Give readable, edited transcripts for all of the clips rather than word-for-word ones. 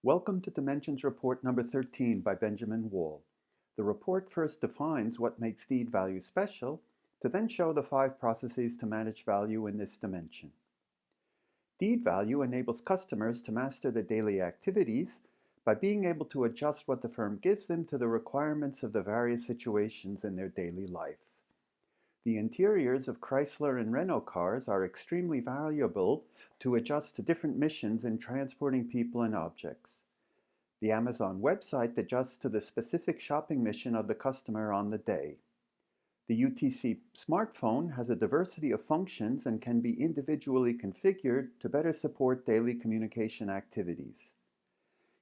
Welcome to Dimensions Report number 13 by Benjamin Wall. The report first defines what makes deed value special, to then show the 5 processes to manage value in this dimension. Deed value enables customers to master their daily activities by being able to adjust what the firm gives them to the requirements of the various situations in their daily life. The interiors of Chrysler and Renault cars are extremely valuable to adjust to different missions in transporting people and objects. The Amazon website adjusts to the specific shopping mission of the customer on the day. The UTC smartphone has a diversity of functions and can be individually configured to better support daily communication activities.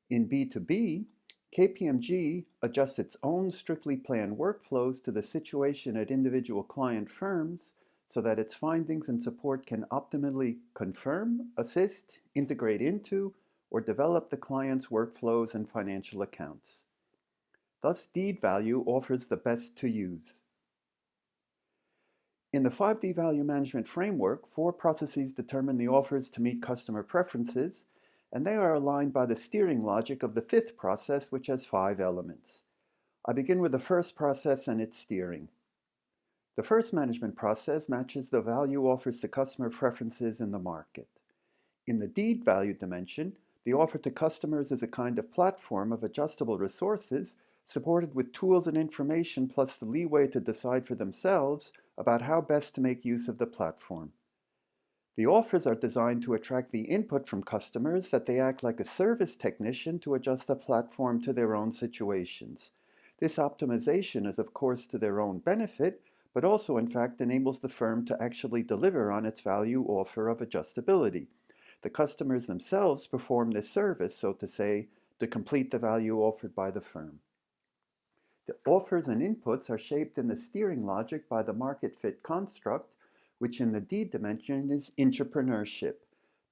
In B2B, KPMG adjusts its own strictly planned workflows to the situation at individual client firms so that its findings and support can optimally confirm, assist, integrate into, or develop the client's workflows and financial accounts. Thus, deed value offers the best to use. In the 5D value management framework, 4 processes determine the offers to meet customer preferences, and they are aligned by the steering logic of the 5th process, which has 5 elements. I begin with the first process and its steering. The first management process matches the value offers to customer preferences in the market. In the deed value dimension, the offer to customers is a kind of platform of adjustable resources supported with tools and information plus the leeway to decide for themselves about how best to make use of the platform. The offers are designed to attract the input from customers that they act like a service technician to adjust the platform to their own situations. This optimization is of course to their own benefit, but also in fact enables the firm to actually deliver on its value offer of adjustability. The customers themselves perform this service, so to say, to complete the value offered by the firm. The offers and inputs are shaped in the steering logic by the market fit construct, which in the deed dimension is intrapreneurship.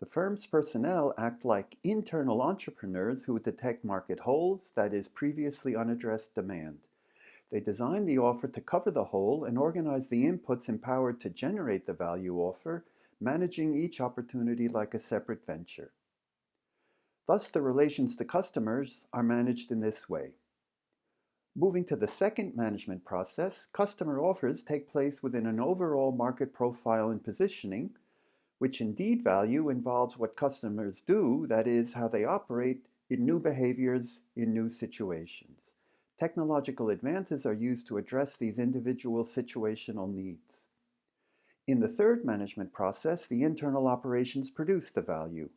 The firm's personnel act like internal entrepreneurs who detect market holes, that is, previously unaddressed demand. They design the offer to cover the hole and organize the inputs empowered to generate the value offer, managing each opportunity like a separate venture. Thus, the relations to customers are managed in this way. Moving to the second management process, customer offers take place within an overall market profile and positioning, which in deed value involves what customers do, that is, how they operate in new behaviors in new situations. Technological advances are used to address these individual situational needs. In the third management process, the internal operations produce the value.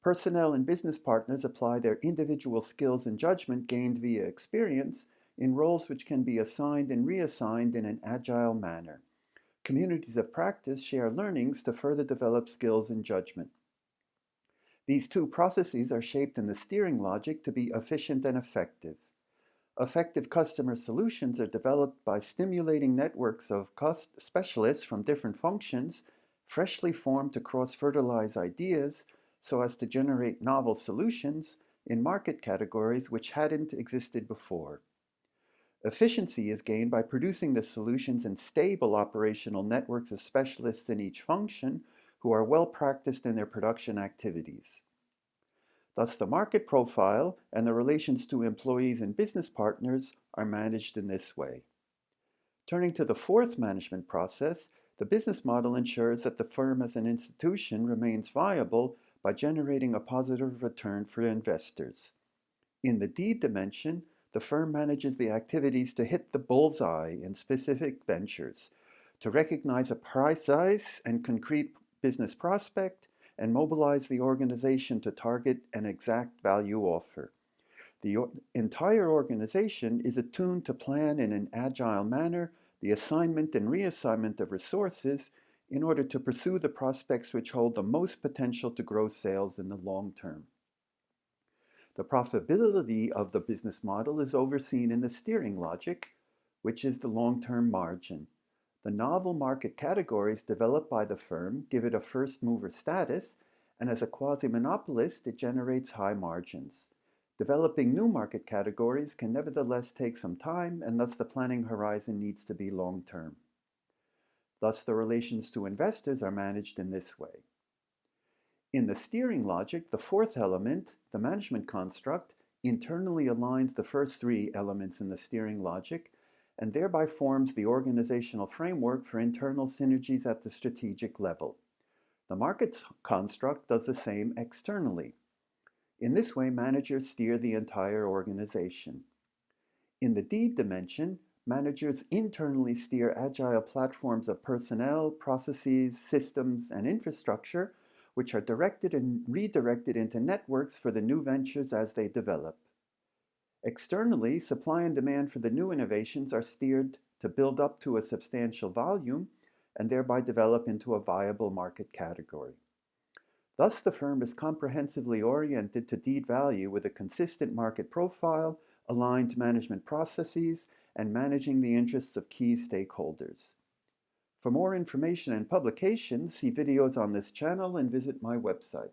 Personnel and business partners apply their individual skills and judgment gained via experience in roles which can be assigned and reassigned in an agile manner. Communities of practice share learnings to further develop skills and judgment. These 2 processes are shaped in the steering logic to be efficient and effective. Effective customer solutions are developed by stimulating networks of specialists from different functions, freshly formed to cross-fertilize ideas so as to generate novel solutions in market categories which hadn't existed before. Efficiency is gained by producing the solutions in stable operational networks of specialists in each function who are well practiced in their production activities. Thus, the market profile and the relations to employees and business partners are managed in this way. Turning to the 4th management process, the business model ensures that the firm as an institution remains viable by generating a positive return for investors. In the deed dimension, the firm manages the activities to hit the bullseye in specific ventures, to recognize a precise and concrete business prospect, and mobilize the organization to target an exact value offer. The entire organization is attuned to plan in an agile manner the assignment and reassignment of resources in order to pursue the prospects which hold the most potential to grow sales in the long term. The profitability of the business model is overseen in the steering logic, which is the long-term margin. The novel market categories developed by the firm give it a first-mover status, and as a quasi-monopolist, it generates high margins. Developing new market categories can nevertheless take some time, and thus the planning horizon needs to be long-term. Thus, the relations to investors are managed in this way. In the steering logic, the fourth element, the management construct, internally aligns the first three elements in the steering logic and thereby forms the organizational framework for internal synergies at the strategic level. The market construct does the same externally. In this way, managers steer the entire organization. In the D dimension, managers internally steer agile platforms of personnel, processes, systems, and infrastructure, which are directed and redirected into networks for the new ventures as they develop. Externally, supply and demand for the new innovations are steered to build up to a substantial volume and thereby develop into a viable market category. Thus, the firm is comprehensively oriented to deed value with a consistent market profile, aligned management processes, and managing the interests of key stakeholders. For more information and publications, see videos on this channel and visit my website.